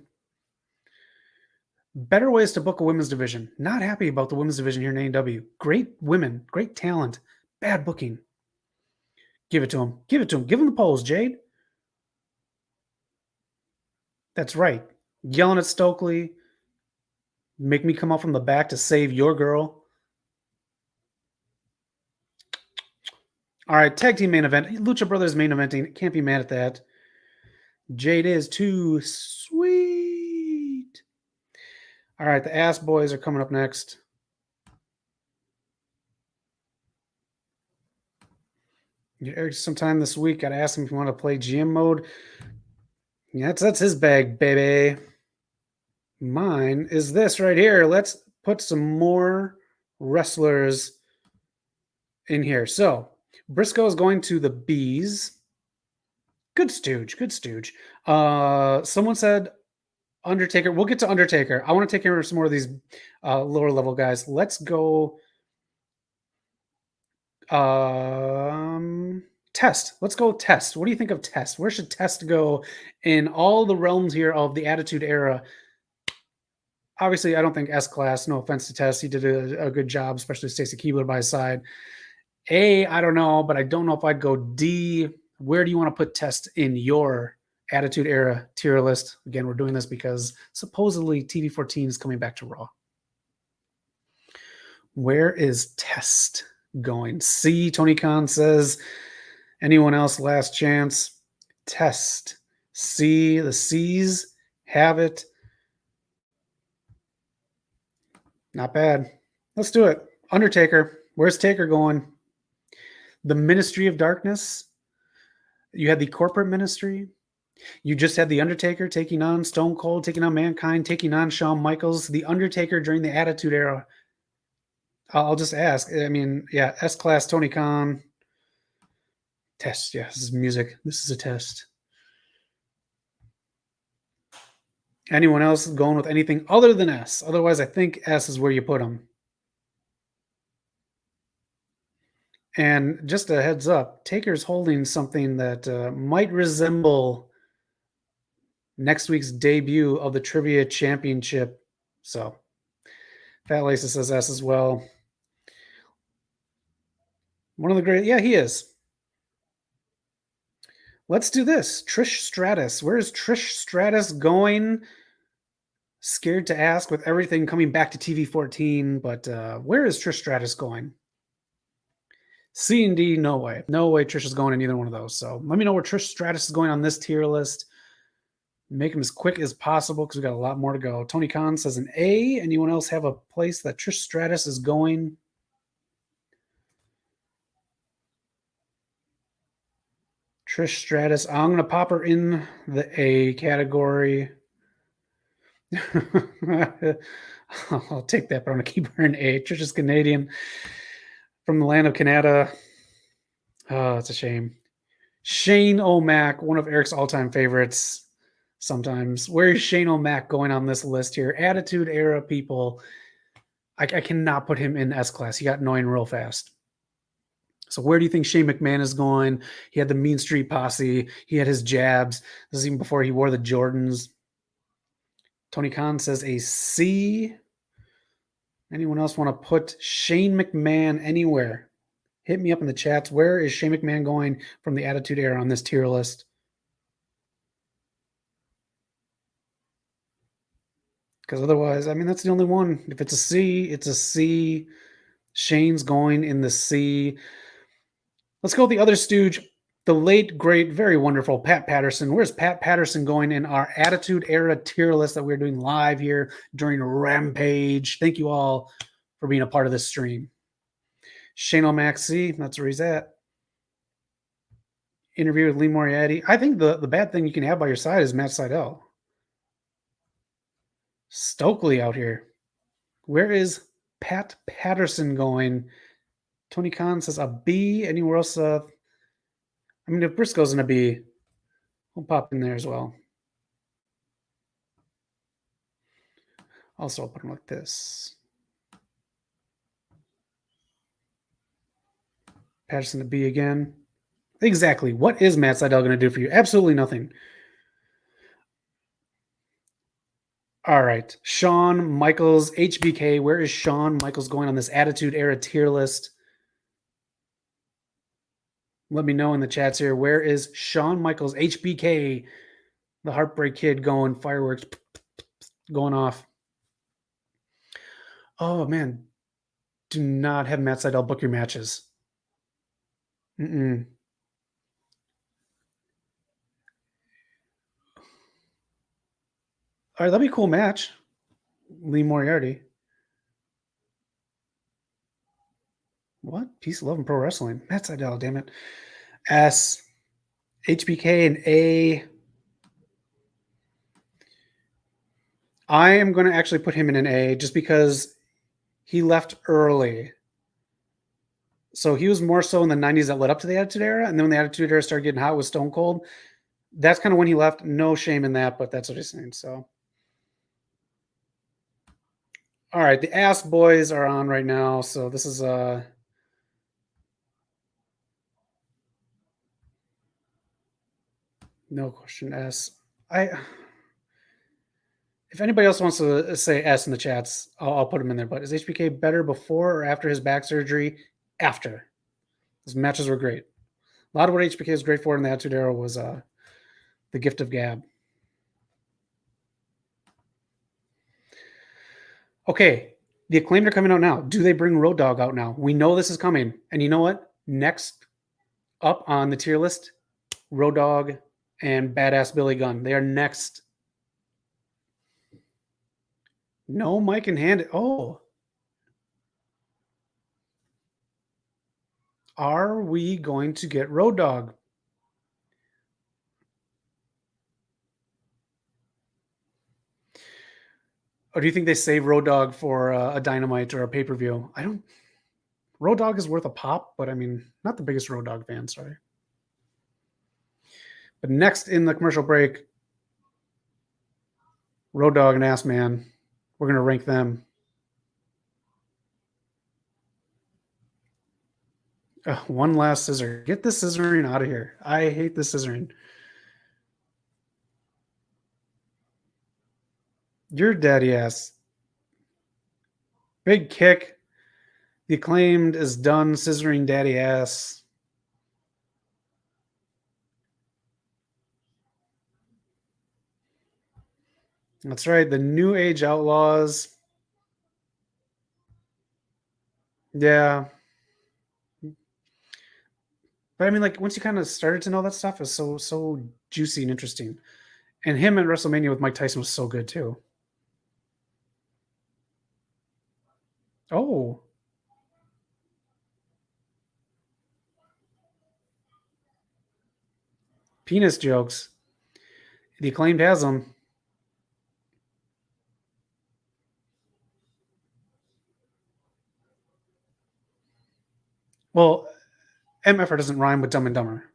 [SPEAKER 1] Better ways to book a women's division. Not happy about the women's division here in AEW. Great women, great talent, bad booking. Give it to him. Give it to him. Give him the pose, Jade. That's right. Yelling at Stokely. Make me come out from the back to save your girl. All right, tag team main event. Lucha Brothers main eventing. Can't be mad at that. Jade is too sweet. All right, the Ass Boys are coming up next. Eric, sometime this week, got to ask him if you want to play GM mode. Yeah, that's his bag, baby. Mine is this right here. Let's put some more wrestlers in here. So Briscoe is going to the Bees. Good stooge. Good stooge. Someone said Undertaker. We'll get to Undertaker. I want to take care of some more of these lower level guys. Let's go. Test. Let's go Test. What do you think of Test? Where should Test go in all the realms here of the Attitude Era? Obviously, I don't think S-Class, no offense to Test, he did a good job, especially Stacy Keibler by his side. A, I don't know, but I don't know if I'd go D. Where do you want to put Test in your Attitude Era tier list? Again, we're doing this because supposedly TV14 is coming back to Raw. Where is Test going? C, Tony Khan says. Anyone else last chance? Test. C, the C's have it. Not bad. Let's do it. Undertaker. Where's Taker going? The Ministry of Darkness. You had the corporate ministry. You just had the Undertaker taking on Stone Cold, taking on Mankind, taking on Shawn Michaels. The Undertaker during the Attitude Era. I'll just ask. I mean, yeah, S-Class, Tony Khan. Test. Yeah, this is music. This is a test. Anyone else going with anything other than S? Otherwise, I think S is where you put them. And just a heads up, Taker's holding something that might resemble next week's debut of the Trivia Championship. So, Fat Laces says S as well. One of the great, yeah, he is. Let's do this. Trish Stratus. Where is Trish Stratus going? Scared to ask with everything coming back to TV14, but where is Trish Stratus going? C and D, no way. No way Trish is going in either one of those. So let me know where Trish Stratus is going on this tier list. Make them as quick as possible because we got a lot more to go. Tony Khan says an A. Anyone else have a place that Trish Stratus is going? Trish Stratus. I'm going to pop her in the A category. I'll take that, but I'm going to keep her in A. Trish is Canadian from the land of Canada. Oh, it's a shame. Shane O'Mac, one of Eric's all-time favorites sometimes. Where is Shane O'Mac going on this list here? Attitude Era people. I cannot put him in S-Class. He got annoying real fast. So where do you think Shane McMahon is going? He had the Mean Street Posse. He had his jabs. This is even before he wore the Jordans. Tony Khan says a C. Anyone else want to put Shane McMahon anywhere? Hit me up in the chats. Where is Shane McMahon going from the Attitude Era on this tier list? Because otherwise, I mean, that's the only one. If it's a C, it's a C. Shane's going in the C. Let's go with the other stooge, the late, great, very wonderful Pat Patterson. Where's Pat Patterson going in our Attitude Era tier list that we're doing live here during Rampage? Thank you all for being a part of this stream. Shane O'Mac C, that's where he's at. Interview with Lee Moriarty. I think the bad thing you can have by your side is Matt Sydal. Stokely out here. Where is Pat Patterson going? Tony Khan says a B. Anywhere else? I mean, if Briscoe's in a B, we'll pop in there as well. Also, I'll put him like this. Patterson to B again. Exactly. What is Matt Sydal going to do for you? Absolutely nothing. All right. Shawn Michaels, HBK. Where is Shawn Michaels going on this Attitude Era tier list? Let me know in the chats here. Where is Shawn Michaels, HBK, the Heartbreak Kid, going? Fireworks going off. Oh, man. Do not have Matt Sydal book your matches. Mm-mm. All right, that'd be a cool match. Lee Moriarty. What? Peace, love, and pro wrestling. Matt Sydal, damn it. S. HBK and A. I am going to actually put him in an A just because he left early. So he was more so in the 90s that led up to the Attitude Era. And then when the Attitude Era started getting hot with Stone Cold, that's kind of when he left. No shame in that, but that's what he's saying. So, all right. The Ass Boys are on right now. So this is no question S. If anybody else wants to say S in the chats, I'll put him in there. But is HBK better before or after his back surgery? After. His matches were great. A lot of what HBK was great for in the Attitude Era was the gift of gab. Okay, the Acclaimed are coming out now. Do they bring Road Dogg out now? We know this is coming. And you know what? Next up on the tier list, Road Dogg and Badass Billy Gunn. They are next. No Mike and Hand. Oh. Are we going to get Road Dogg? Or do you think they save Road Dogg for a Dynamite or a pay-per-view? I don't. Road Dogg is worth a pop, but I mean, not the biggest Road Dogg fan, sorry. But next in the commercial break, Road Dogg and Ass Man. We're going to rank them. One last scissor. Get the scissoring out of here. I hate the scissoring. Your daddy ass. Big kick. The Acclaimed is done scissoring daddy ass. That's right. The New Age Outlaws. Yeah. But I mean, like, once you kind of started to know that stuff, is so juicy and interesting. And him at WrestleMania with Mike Tyson was so good too. Oh. Penis jokes. The Acclaimed has them. Well, MFR doesn't rhyme with Dumb and Dumber.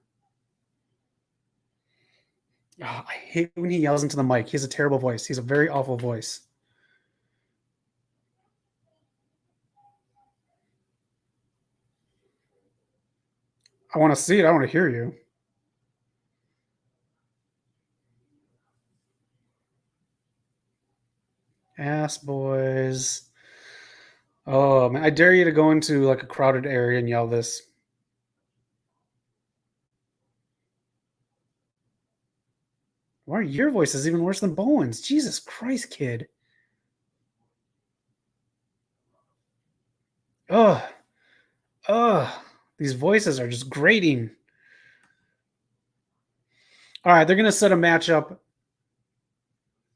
[SPEAKER 1] Oh, I hate when he yells into the mic. He has a terrible voice. He's a very awful voice. I want to see it. I want to hear you. Ass boys. Oh man, I dare you to go into like a crowded area and yell this. Why are your voices even worse than Bowen's? Jesus Christ, kid. Ugh. Ugh. These voices are just grating. All right, they're gonna set a matchup.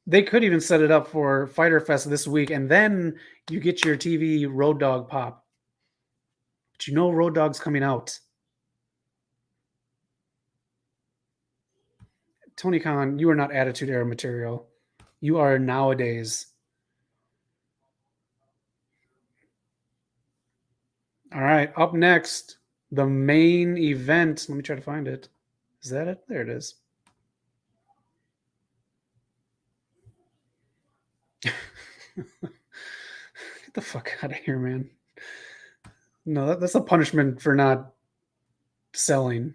[SPEAKER 1] They could even set it up for Fyter Fest this week, and then you get your TV Road Dogg pop. But you know Road Dogg's coming out. Tony Khan, you are not Attitude Era material. You are nowadays. All right, up next, the main event. Let me try to find it. Is that it? There it is. Get the fuck out of here, man. No, that's a punishment for not selling.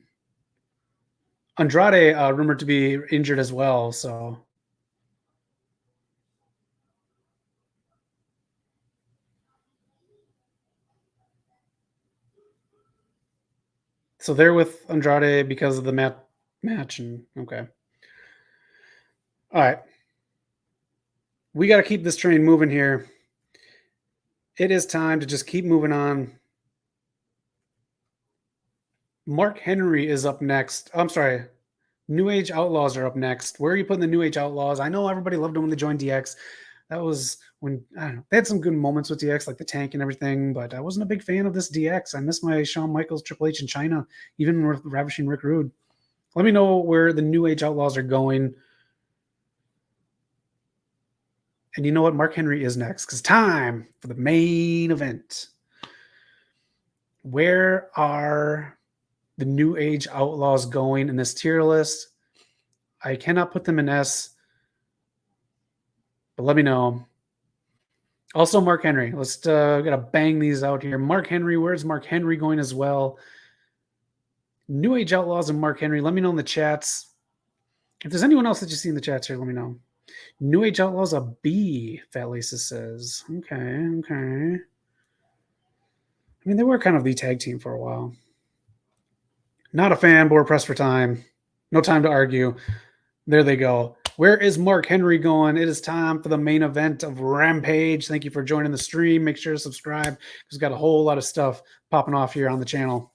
[SPEAKER 1] Andrade rumored to be injured as well, so they're with Andrade because of the match. And okay, all right, we got to keep this train moving here. It is time to just keep moving on. Mark Henry is up next. I'm sorry. New Age Outlaws are up next. Where are you putting the New Age Outlaws? I know everybody loved them when they joined DX. That was when, I don't know, they had some good moments with DX, like the tank and everything, but I wasn't a big fan of this DX. I miss my Shawn Michaels, Triple H in China, even with Ravishing Rick Rude. Let me know where the New Age Outlaws are going. And you know what? Mark Henry is next, because time for the main event. Where are the New Age Outlaws going in this tier list? I cannot put them in S, but let me know. Also, Mark Henry. Let's gotta bang these out here. Mark Henry, where's Mark Henry going as well? New Age Outlaws and Mark Henry. Let me know in the chats. If there's anyone else that you see in the chats here, let me know. New Age Outlaws a B, Fat Laces says. Okay. I mean, they were kind of the tag team for a while. Not a fan, but we're pressed for time. No time to argue. There they go. Where is Mark Henry going? It is time for the main event of Rampage. Thank you for joining the stream. Make sure to subscribe. We've got a whole lot of stuff popping off here on the channel.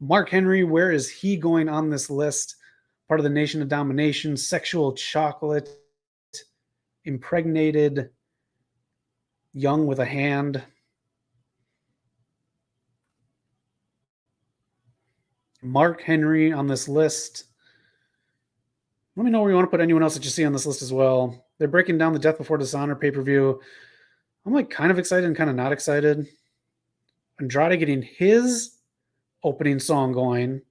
[SPEAKER 1] Mark Henry, where is he going on this list? Part of the Nation of Domination, Sexual Chocolate, Impregnated, Young with a Hand. Mark Henry on this list. Let me know where you want to put anyone else that you see on this list as well. They're breaking down the Death Before Dishonor pay-per-view. I'm like kind of excited and kind of not excited. Andrade getting his opening song going.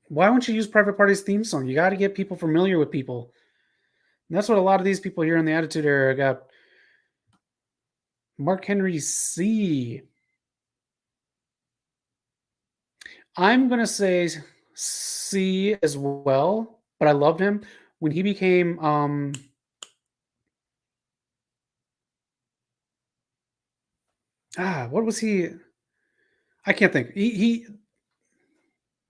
[SPEAKER 1] Why won't you use Private Party's theme song? You got to get people familiar with people. And that's what a lot of these people here in the Attitude Era got. Mark Henry C. I'm going to say C as well, but I loved him. When he became what was he? I can't think. He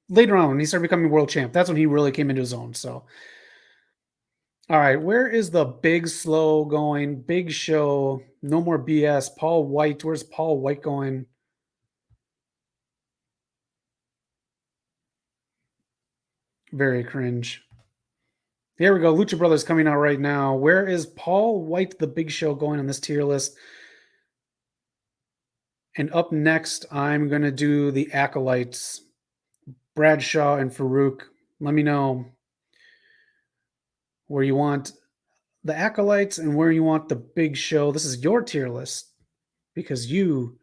[SPEAKER 1] later on when he started becoming world champ, that's when he really came into his own. So all right, where is the big slow going? Big Show, no more BS. Paul White, where's Paul White going? Very cringe. Here we go. Lucha Brothers coming out right now. Where is Paul White, the Big Show, going on this tier list? And up next, I'm going to do the Acolytes, Bradshaw and Farouk. Let me know where you want the Acolytes and where you want the Big Show. This is your tier list because you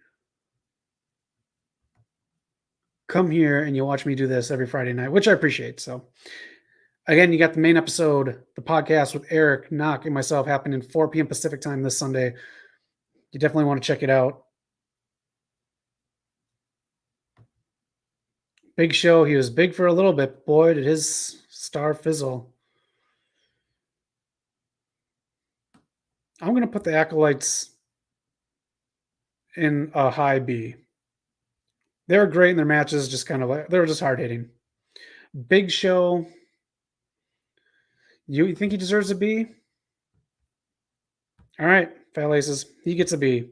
[SPEAKER 1] come here and you watch me do this every Friday night, which I appreciate. So again, you got the main episode, the podcast with Eric, Knock, and myself happening 4 p.m. Pacific time this Sunday. You definitely want to check it out. Big Show, he was big for a little bit. Boy, did his star fizzle. I'm going to put the Acolytes in a high B. They were great in their matches, just kind of like, they were just hard hitting. Big Show, you think he deserves a B? All right, Fat Laces, he gets a B.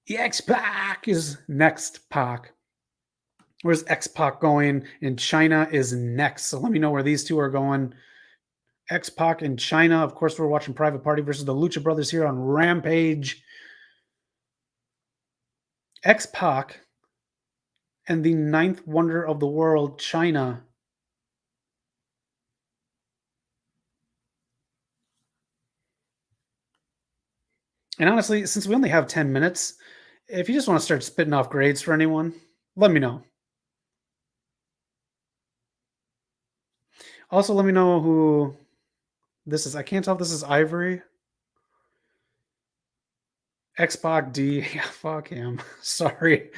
[SPEAKER 1] X-Pac is next, Pac. Where's X-Pac going? And China is next. So let me know where these two are going. X-Pac and China. Of course, we're watching Private Party versus the Lucha Brothers here on Rampage. X-Pac and the ninth wonder of the world, China. And honestly, since we only have 10 minutes, If you just want to start spitting off grades for anyone, let me know. Also, let me know who this is. I can't tell if this is Ivory. Xbox D. Yeah, fuck him. Sorry.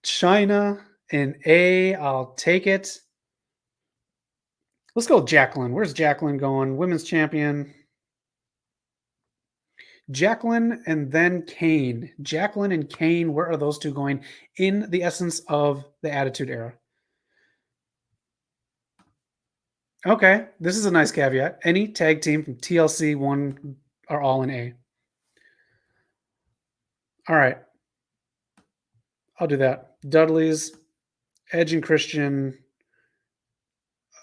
[SPEAKER 1] China and A. I'll take it. Let's go Jacqueline. Where's Jacqueline going? Women's champion. Jacqueline and then Kane. Jacqueline and Kane, where are those two going in the essence of the Attitude Era? Okay, this is a nice caveat. Any tag team from TLC 1 are all in A. All right, I'll do that. Dudley's, Edge and Christian.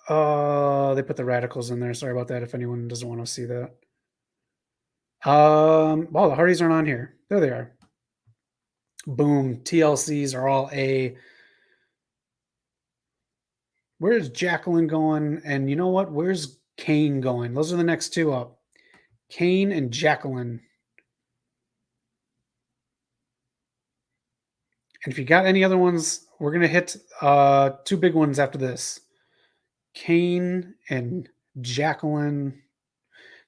[SPEAKER 1] They put the Radicals in there. Sorry about that if anyone doesn't want to see that. Well, the Hardys aren't on here. There they are. Boom. TLCs are all A. Where's Jacqueline going? And you know what? Where's Kane going? Those are the next two up. Kane and Jacqueline. And if you got any other ones, we're going to hit two big ones after this. Kane and Jacqueline.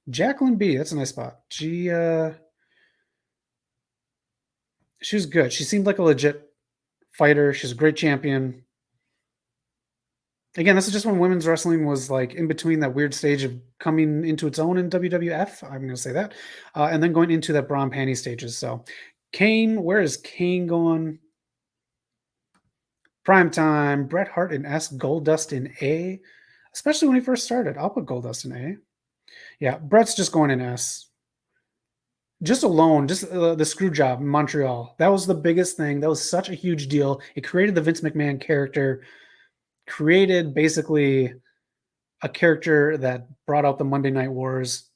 [SPEAKER 1] Jacqueline B. That's a nice spot. She was good. She seemed like a legit fighter. She's a great champion. Again, this is just when women's wrestling was like in between that weird stage of coming into its own in WWF. I'm going to say that. And then going into that bra and panty stages. So Kane, where is Kane going? Prime time. Bret Hart in S. Goldust in A. Especially when he first started. I'll put Goldust in A. Yeah, Bret's just going in S. Just alone, just the screw job in Montreal. That was the biggest thing. That was such a huge deal. It created the Vince McMahon character, created basically a character that brought out the Monday Night Wars.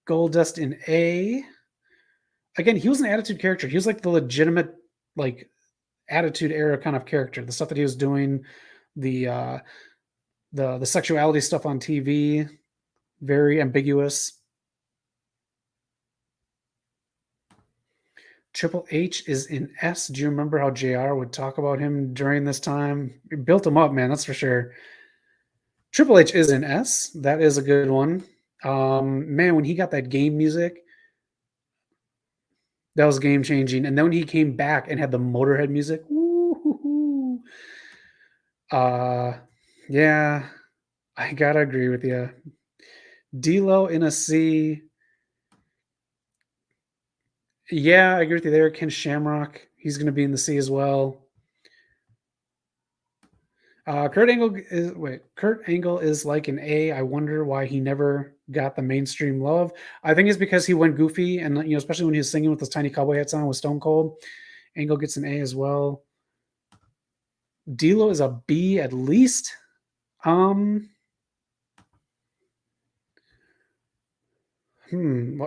[SPEAKER 1] Goldust in A. Again, he was an attitude character. He was like the legitimate, like, attitude era kind of character. The stuff that he was doing, the sexuality stuff on TV, very ambiguous. Triple H is in S. Do you remember how JR would talk about him during this time? It built him up, man, that's for sure. Triple H is in S. That is a good one. Man, when he got that game music, that was game changing. And then when he came back and had the Motorhead music, woo-hoo-hoo. Yeah, I gotta agree with you. D'Lo in a C. Yeah, I agree with you there. Ken Shamrock, he's going to be in the C as well. Kurt Angle is like an A. I wonder why he never got the mainstream love. I think it's because he went goofy, and especially when he was singing with those tiny cowboy hats on with Stone Cold. Angle gets an A as well. D'Lo is a B at least. Well,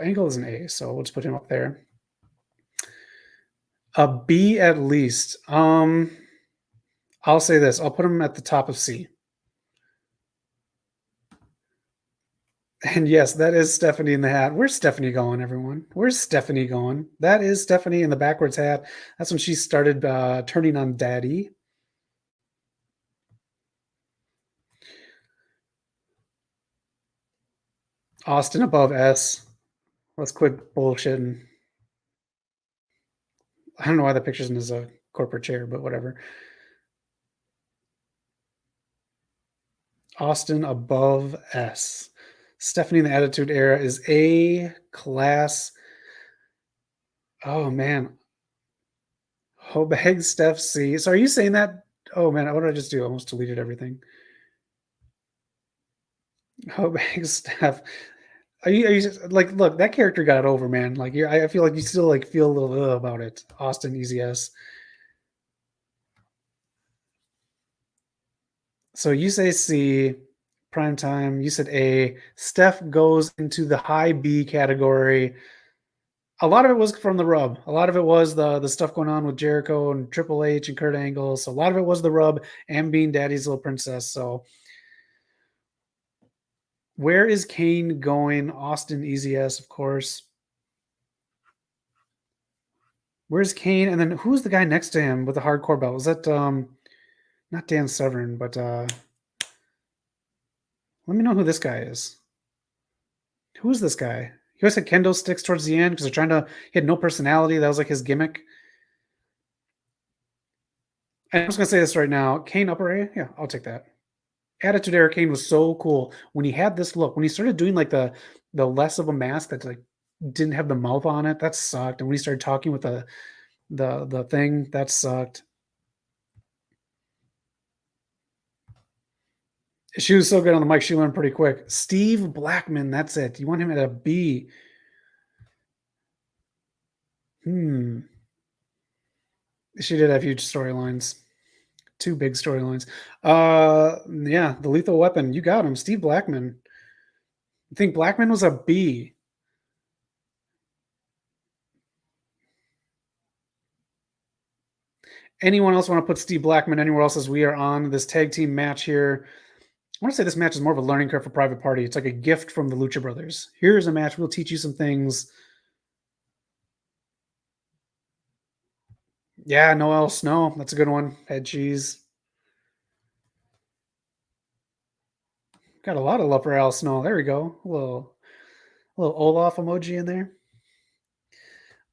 [SPEAKER 1] Angle is an A, so we'll just put him up there. A B at least. I'll say this. I'll put him at the top of C. And yes, that is Stephanie in the hat. Where's Stephanie going, everyone? Where's Stephanie going? That is Stephanie in the backwards hat. That's when she started turning on Daddy. Austin above S. Let's quit bullshitting. I don't know why the picture's in his corporate chair, but whatever. Austin above S. Stephanie in the Attitude Era is A class. Oh, man. Hobag Steph C. So are you saying that? Oh, man. What did I just do? I almost deleted everything. Hobag Steph. Are you like, look, that character got over, man. Like, I feel like you still like feel a little about it. Austin Easy S. So you say C, prime time. You said A. Steph goes into the high B category. A lot of it was from the rub. A lot of it was the stuff going on with Jericho and Triple H and Kurt Angle. So a lot of it was the rub and being Daddy's little princess. So where is Kane going? Austin Easy S, of course. Where's Kane? And then who's the guy next to him with the hardcore belt? Was that not Dan Severn, but let me know who this guy is. Who is this guy? He always had kendo sticks towards the end because they're trying to. He had no personality. That was like his gimmick. I'm just gonna say this right now. Kane upper A, yeah, I'll take that. Attitude Era Kane was so cool when he had this look. When he started doing like the less of a mask that like didn't have the mouth on it, that sucked. And when he started talking with the thing, that sucked. She was so good on the mic. She learned pretty quick. Steve Blackman, that's it. You want him at a B? She did have huge storylines. Two big storylines. Yeah, the Lethal Weapon. You got him, Steve Blackman. I think Blackman was a B. Anyone else want to put Steve Blackman anywhere else as we are on this tag team match here? I want to say this match is more of a learning curve for Private Party. It's like a gift from the Lucha Brothers. Here's a match. We'll teach you some things. Yeah, Noel Snow. That's a good one. Head cheese. Got a lot of love for Al Snow. There we go. A little Olaf emoji in there.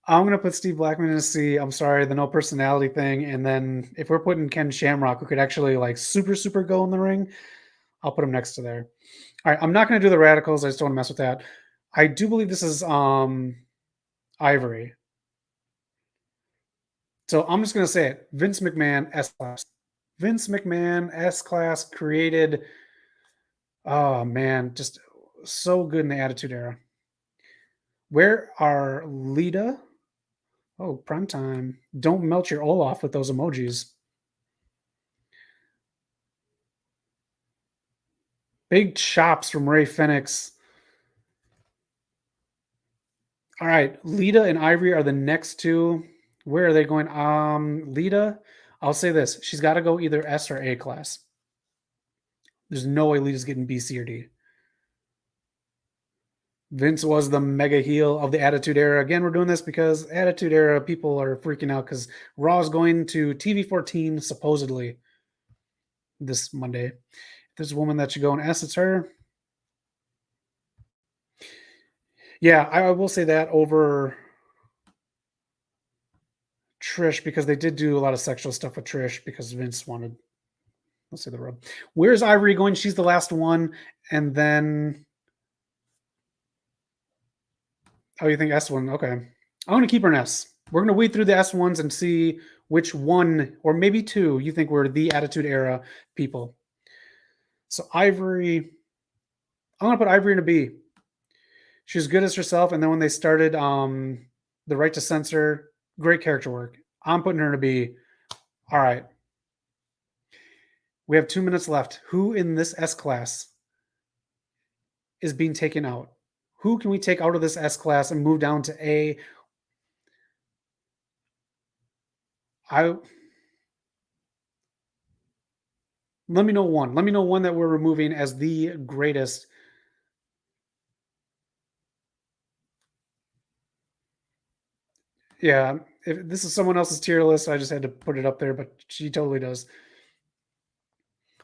[SPEAKER 1] I'm gonna put Steve Blackman in a C. I'm sorry, the no personality thing. And then if we're putting Ken Shamrock, who could actually like super go in the ring, I'll put him next to there. All right, I'm not gonna do the radicals. I just don't want to mess with that. I do believe this is Ivory. So I'm just gonna say it. Vince McMahon S class. Vince McMahon S class created. Oh man, just so good in the Attitude Era. Where are Lita? Oh, prime time. Don't melt your Olaf with those emojis. Big chops from Ray Phoenix. All right, Lita and Ivory are the next two. Where are they going? Lita, I'll say this. She's got to go either S or A class. There's no way Lita's getting B, C, or D. Vince was the mega heel of the Attitude Era. Again, we're doing this because Attitude Era people are freaking out because Raw's going to TV 14 supposedly this Monday. If there's a woman that should go in S, it's her. Yeah, I will say that over Trish because they did do a lot of sexual stuff with Trish because Vince wanted. Let's say the rub. Where's Ivory going? She's the last one, and then. Oh, you think S1? Okay, I'm gonna keep her an S. We're gonna weed through the S1s and see which one or maybe two you think were the Attitude Era people. So Ivory, I'm gonna put Ivory in a B. She was good as herself, and then when they started the Right to Censor, great character work. I'm putting her in a B. All right. We have 2 minutes left. Who in this S class is being taken out? Who can we take out of this S class and move down to A? Let me know one. Let me know one that we're removing as the greatest. Yeah, if this is someone else's tier list, I just had to put it up there, but she totally does.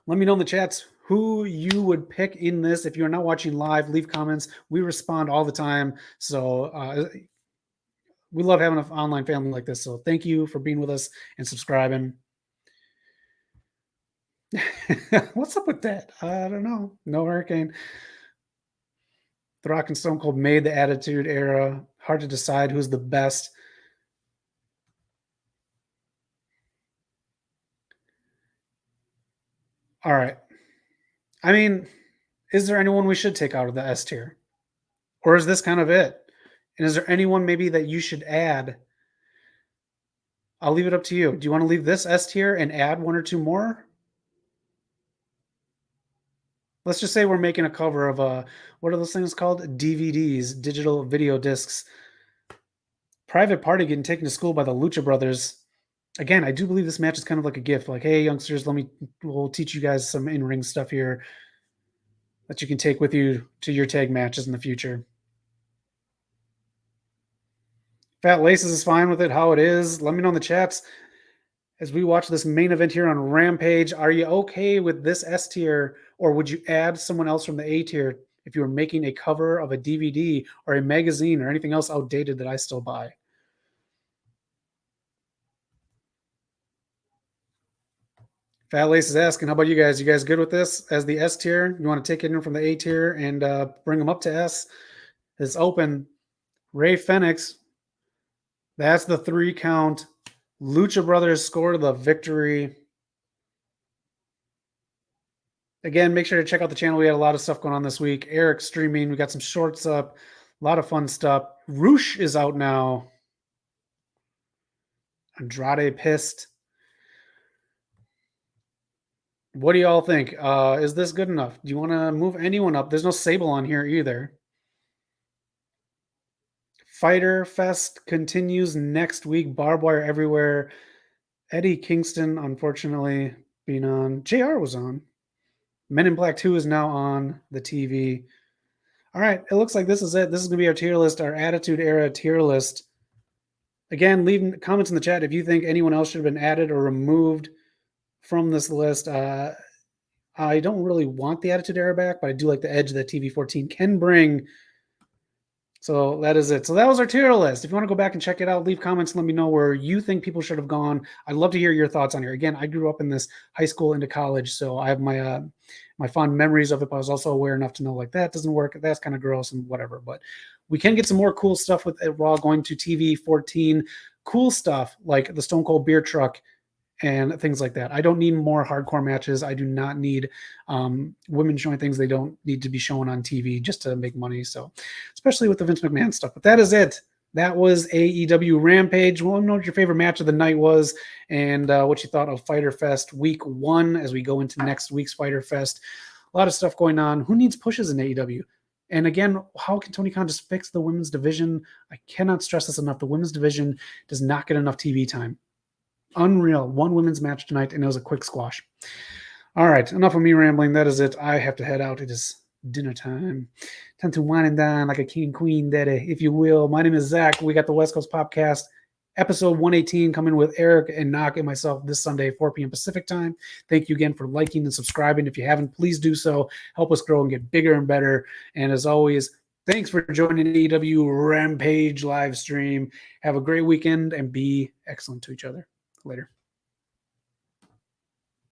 [SPEAKER 1] Let me know in the chats who you would pick in this. If you're not watching live, leave comments. We respond all the time. So we love having an online family like this. So thank you for being with us and subscribing. What's up with that? I don't know. No Hurricane. The Rock and Stone Cold made the Attitude Era. Hard to decide who's the best. All right. I mean, is there anyone we should take out of the S tier? Or is this kind of it? And is there anyone maybe that you should add? I'll leave it up to you. Do you want to leave this S tier and add one or two more? Let's just say we're making a cover of what are those things called? DVDs, digital video discs. Private Party getting taken to school by the Lucha Brothers. Again, I do believe this match is kind of like a gift. Like, hey, youngsters, we'll teach you guys some in-ring stuff here that you can take with you to your tag matches in the future. Fat Laces is fine with it, how it is. Let me know in the chats as we watch this main event here on Rampage. Are you okay with this S tier, or would you add someone else from the A tier if you were making a cover of a DVD or a magazine or anything else outdated that I still buy? Fat Lace is asking, how about you guys? You guys good with this as the S tier? You want to take it in from the A tier and bring them up to S? It's open. Ray Fenix. That's the 3 count. Lucha Brothers scored the victory. Again, make sure to check out the channel. We had a lot of stuff going on this week. Eric streaming. We got some shorts up. A lot of fun stuff. Roosh is out now. Andrade pissed. What do y'all think? Is this good enough? Do you want to move anyone up? There's no Sable on here either. Fyter Fest continues next week. Barbed wire everywhere. Eddie Kingston, unfortunately, being on. JR was on. Men in Black 2 is now on the TV. All right, it looks like this is it. This is going to be our tier list, our Attitude Era tier list. Again, leave comments in the chat if you think anyone else should have been added or removed from this list. I don't really want the Attitude Era back, but I do like the edge that TV14 can bring. So that is it. So that was our tier list. If you want to go back and check it out, leave comments and let me know where you think people should have gone. I'd love to hear your thoughts on here. Again, I grew up in this high school into college, so I have my my fond memories of it, but I was also aware enough to know like that doesn't work. That's kind of gross and whatever. But we can get some more cool stuff with Raw going to TV 14. Cool stuff like the Stone Cold Beer Truck and things like that. I don't need more hardcore matches. I do not need women showing things they don't need to be shown on TV just to make money. So, especially with the Vince McMahon stuff. But that is it. That was AEW Rampage. Well, know what your favorite match of the night was and what you thought of Fyter Fest Week 1 as we go into next week's Fyter Fest. A lot of stuff going on. Who needs pushes in AEW? And again, how can Tony Khan just fix the women's division? I cannot stress this enough. The women's division does not get enough TV time. Unreal. One women's match tonight, and it was a quick squash. All right, enough of me rambling. That is it. I have to head out. It is dinner time. Time to wine and dine like a king and queen, daddy, if you will. My name is Zach. We got the West Coast Podcast, episode 118, coming with Eric and Knock and myself this Sunday, 4 p.m. Pacific time. Thank you again for liking and subscribing. If you haven't, please do so. Help us grow and get bigger and better. And as always, thanks for joining AEW Rampage live stream. Have a great weekend and be excellent to each other. Later.